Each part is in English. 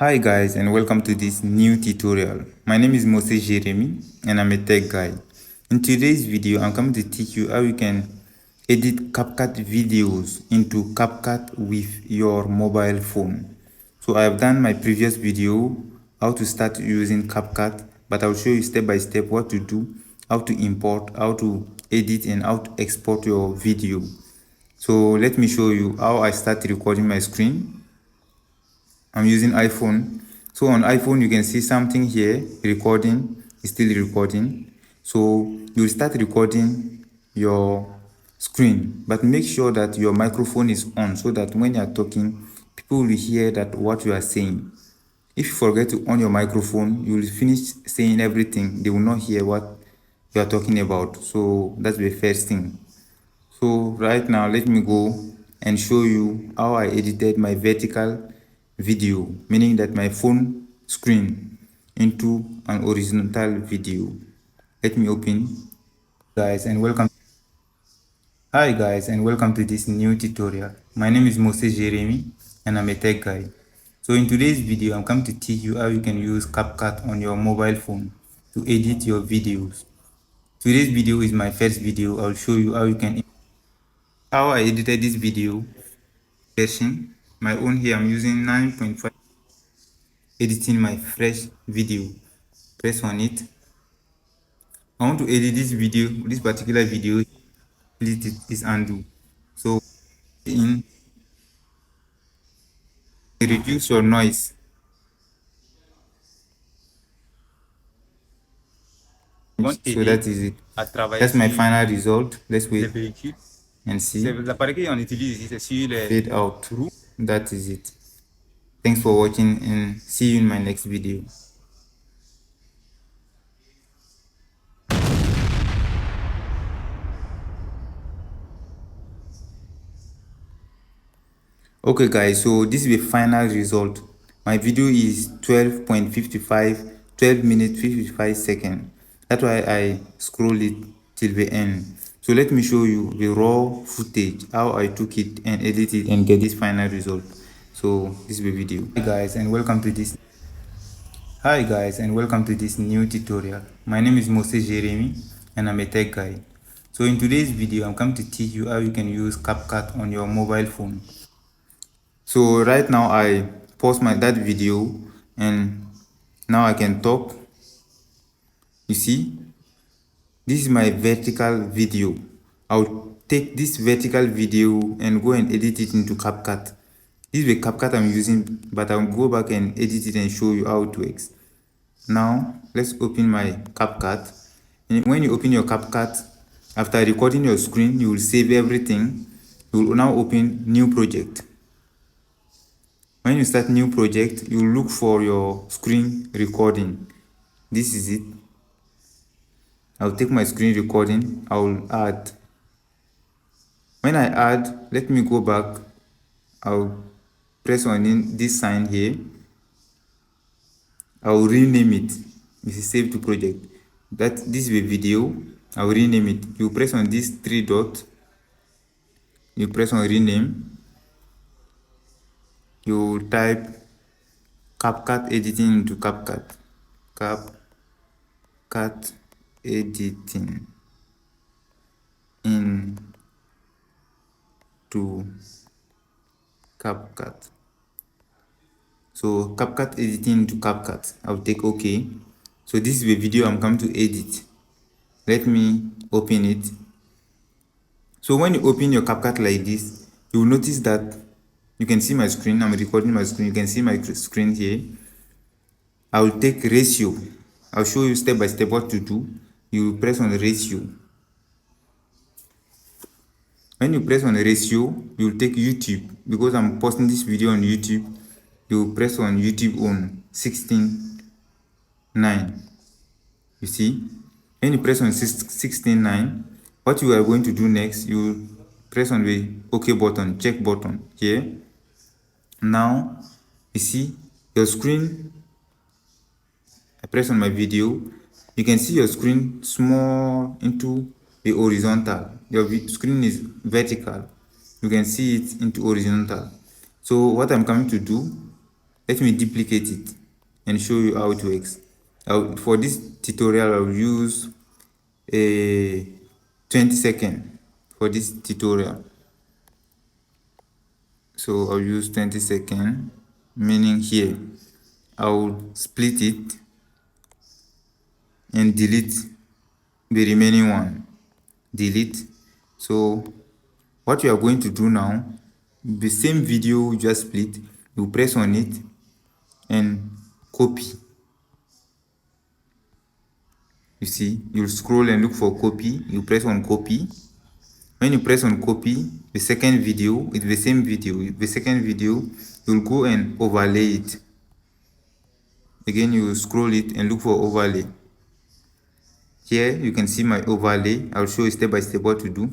Hi guys, and welcome to this new tutorial. My name is Moses Jeremy and I'm a tech guy. In today's video, I'm going to teach you how you can edit CapCut videos into CapCut with your mobile phone. So I have done my previous video how to start using CapCut, but I'll show you step by step what to do, how to import, how to edit, and how to export your video. So let me show you how I start recording my screen. I'm using iPhone. So on iPhone, you can see something here, recording is still recording. So you'll start recording your screen, but make sure that your microphone is on so that when you're talking, people will hear that what you are saying. If you forget to on your microphone, you will finish saying everything. They will not hear what you are talking about. So that's the first thing. So right now, let me go and show you how I edited my vertical video, meaning that my phone screen into an horizontal video. Let me open. Guys, and welcome. Hi guys, and welcome to this new tutorial. My name is Moses Jeremy and I'm a tech guy. So in today's video, I'm going to teach you how you can use CapCut on your mobile phone to edit your videos. Today's video is my first video. I'll show you how I edited this video version. My own here, I'm using 9.5, editing my fresh video. Press on it. I want to edit this video, this particular video, delete it, is undo. So in reduce your noise. So that is it. That's my final result. Let's wait and see. Fade out. That is it. Thanks for watching and see you in my next video. Okay guys, so this is the final result. My video is 12.55, 12 minutes 55 seconds. That's why I scroll it till the end. So let me show you the raw footage, how I took it and edit it and get this final result. So this is the video. Hi guys, and welcome to this new tutorial. My name is Moses Jeremy and I'm a tech guy. So in today's video, I'm going to teach you how you can use CapCut on your mobile phone. So right now I pause that video and now I can talk. You see, this is my vertical video. I'll take this vertical video and go and edit it into CapCut. This is the CapCut I'm using, but I'll go back and edit it and show you how it works. Now let's open my CapCut. And when you open your CapCut, after recording your screen, you will save everything. You will now open new project. When you start new project, you look for your screen recording. This is it. I'll take my screen recording. I will add. When I add, let me go back. I'll press on this sign here. I'll rename it. This is save to project. This is the video. I'll rename it. You press on this three dot. You press on rename. You type CapCut editing into CapCut. CapCut editing into CapCut. So CapCut editing into CapCut. I'll take OK. So this is the video I'm going to edit. Let me open it. So when you open your CapCut like this, you will notice that you can see my screen. I'm recording my screen. You can see my screen here. I will take ratio. I'll show you step by step what to do. You press on the ratio. When you press on the ratio, you will take YouTube. Because I'm posting this video on YouTube, you press on YouTube on 16:9. You see? When you press on 16:9, what you are going to do next, you press on the OK button, check button here. Now, you see your screen. I press on my video. You can see your screen small into the horizontal. Your screen is vertical. You can see it into horizontal. So what I'm going to do, Let me duplicate it and show you how it works. For this tutorial, I'll use a 20-second for this tutorial. So I'll use 20-second, meaning here I'll split it and delete the remaining one. Delete. So what you are going to do now, the same video you just split, you press on it and copy. You see, you'll scroll and look for copy. You press on copy. When you press on copy, the second video, it's the same video. The second video, you'll go and overlay it. Again, you scroll it and look for overlay. Here, you can see my overlay. I'll show you step by step what to do.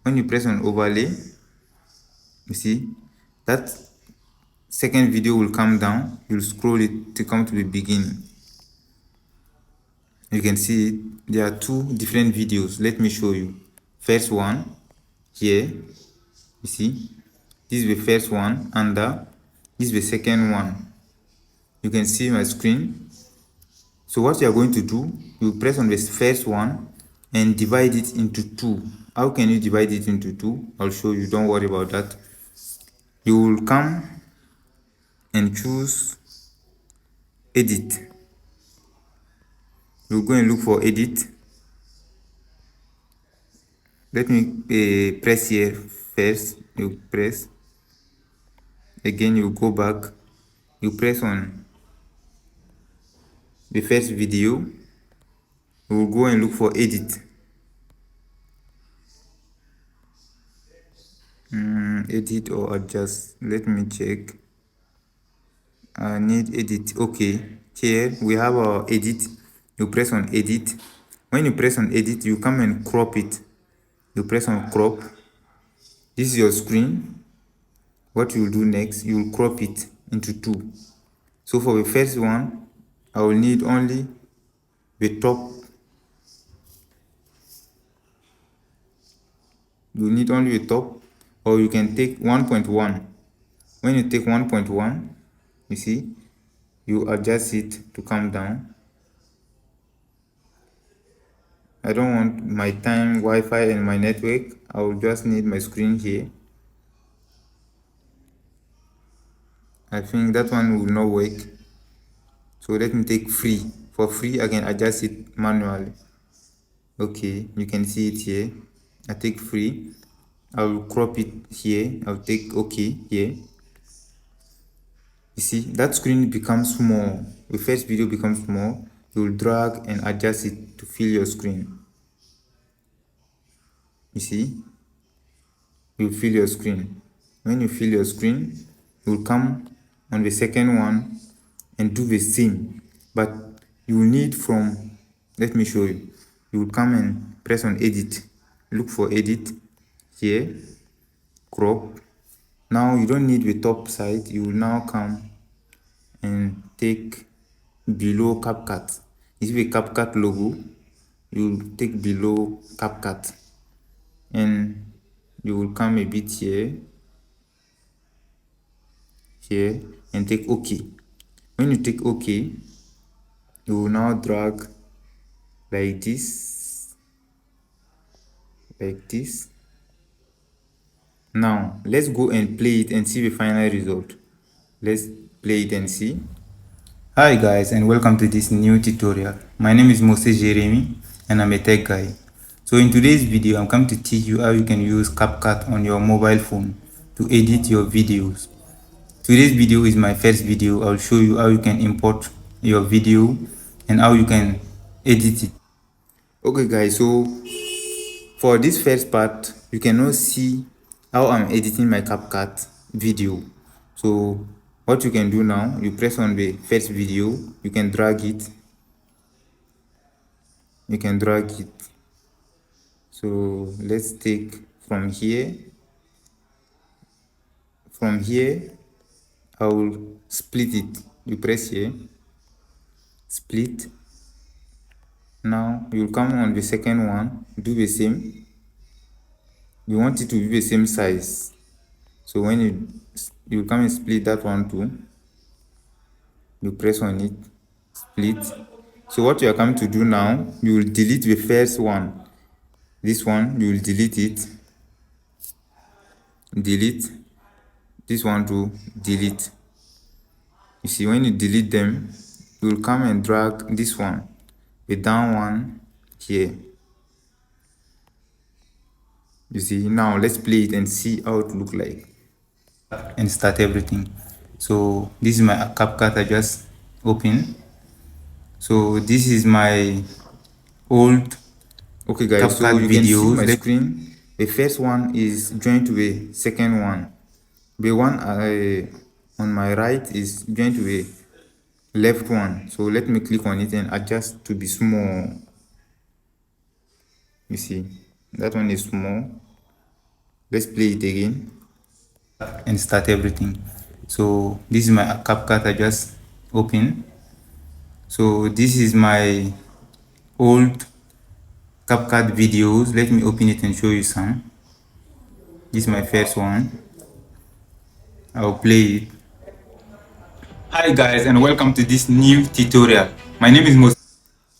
When you press on overlay, you see, that second video will come down. You'll scroll it to come to the beginning. You can see it. There are two different videos. Let me show you. First one, here, you see, this is the first one, and this is the second one. You can see my screen. So what you are going to do, you press on this first one and divide it into two. How can you divide it into two? I'll show you, don't worry about that. You will come and choose edit. You'll go and look for edit. Let me press here first. You press. Again, you go back. You press on the first video. You will go and look for edit. Edit or adjust. Let me check. I need edit. Okay. Here we have our edit. You press on edit. When you press on edit, you come and crop it. You press on crop. This is your screen. What you will do next, you will crop it into two. So for the first one, I will need only the top. You need only the top, or you can take 1.1. When you take 1.1, you see, you adjust it to come down. I don't want my time, Wi-Fi and my network. I will just need my screen here. I think that one will not work. So let me take free. For free, I can adjust it manually. Okay, you can see it here. I take free. I will crop it here. I'll take okay here. You see, that screen becomes small. The first video becomes small. You will drag and adjust it to fill your screen. You see, you will fill your screen. When you fill your screen, you will come on the second one and do the same, but you will need from, let me show you. You will come and press on edit, look for edit here, crop. Now you don't need the top side. You will now come and take below Capcut. You see the Capcut logo, you will take below Capcut and you will come a bit here and take OK. When you take OK, you will now drag like this. Now let's go and play it and see the final result. Let's play it and see. Hi guys, and welcome to this new tutorial. My name is Moses Jeremy and I'm a tech guy. So in today's video, I'm going to teach you how you can use CapCut on your mobile phone to edit your videos. Today's video is my first video. I'll show you how you can import your video and how you can edit it. Okay guys, so for this first part, you can now see how I'm editing my CapCut video. So what you can do now, you press on the first video, you can drag it. So let's take from here. I will split it. You press here, split. Now you'll come on the second one, do the same. You want it to be the same size. So when you come and split that one too. you press on it, split. So what you are coming to do now, you will delete the first one. This one, you will delete it, delete. This one to delete. You see, when you delete them, you will come and drag this one, the down one here. You see, now let's play it and see how it look like and start everything. So this is my CapCut I just opened. So this is my old okay guys, so you can see my screen. The first one is joined to the second one. The one on my right is joined to the left one. So let me click on it and adjust to be small. You see, that one is small. Let's play it again and start everything. So this is my CapCut I just opened. So this is my old CapCut videos. Let me open it and show you some. This is my first one. I'll play it. Hi guys, and welcome to this new tutorial. My name is Mos.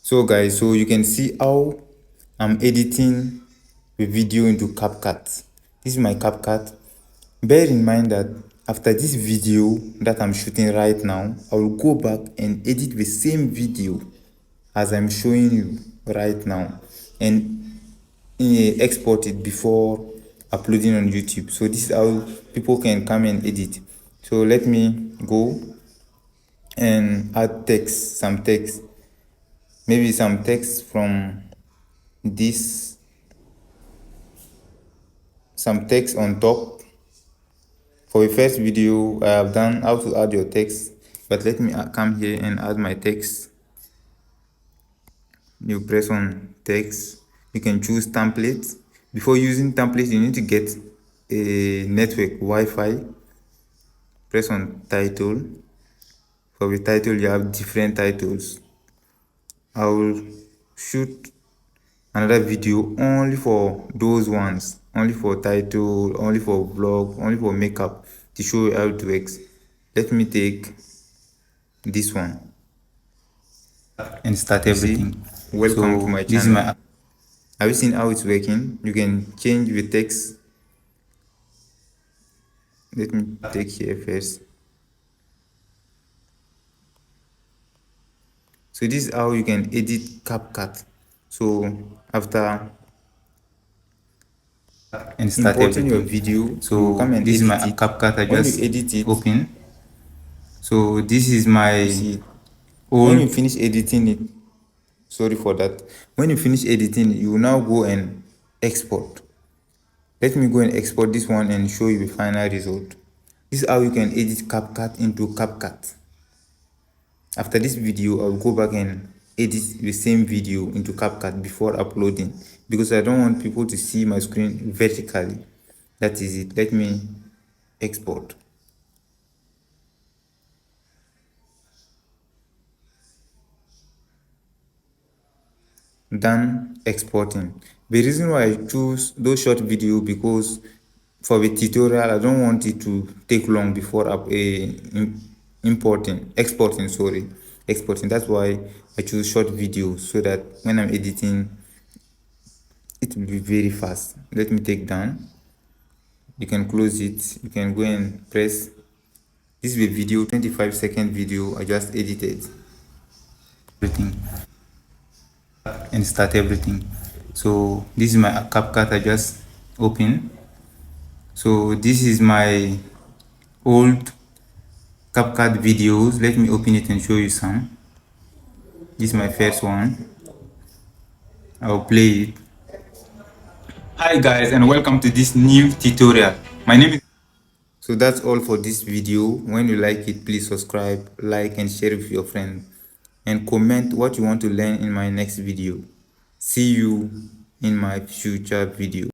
So guys, so you can see how I'm editing the video into CapCut. This is my CapCut. Bear in mind that after this video that I'm shooting right now, I will go back and edit the same video as I'm showing you right now and export it before uploading on YouTube. So this is how people can come and edit. So let me go and add text, some text, maybe some text from this, some text on top. For the first video, I have done how to add your text, but let me come here and add my text. You press on text. You can choose templates. Before using templates, you need to get a network Wi-Fi. Press on title. For the title, you have different titles. I will shoot another video only for those ones, only for title, only for vlog, only for makeup, to show you how it works. Let me take this one and start everything. Welcome to my channel. Have you seen how it's working? You can change the text. Let me take here first. So this is how you can edit CapCut. So after and start importing your video, so come and this is my CapCut I just edit it, open. So this is my old. When you finish editing it, sorry for that. When you finish editing, you will now go and export. Let me go and export this one and show you the final result. This is how you can edit CapCut into CapCut. After this video, I'll go back and edit the same video into CapCut before uploading, because I don't want people to see my screen vertically. That is it. Let me export. Done exporting. The reason why I choose those short videos, because for the tutorial I don't want it to take long before exporting. That's why I choose short videos, so that when I'm editing it will be very fast. Let me take down. You can close it. You can go and press. This is the video, 25-second video I just edited. Everything and start everything. So this is my CapCut I just opened. So this is my old CapCut videos. Let me open it and show you some. This is my first one. I'll play it. Hi guys, and welcome to this new tutorial. My name is. So that's all for this video. When you like it, please subscribe, like and share with your friends, and comment what you want to learn in my next video. See you in my future video.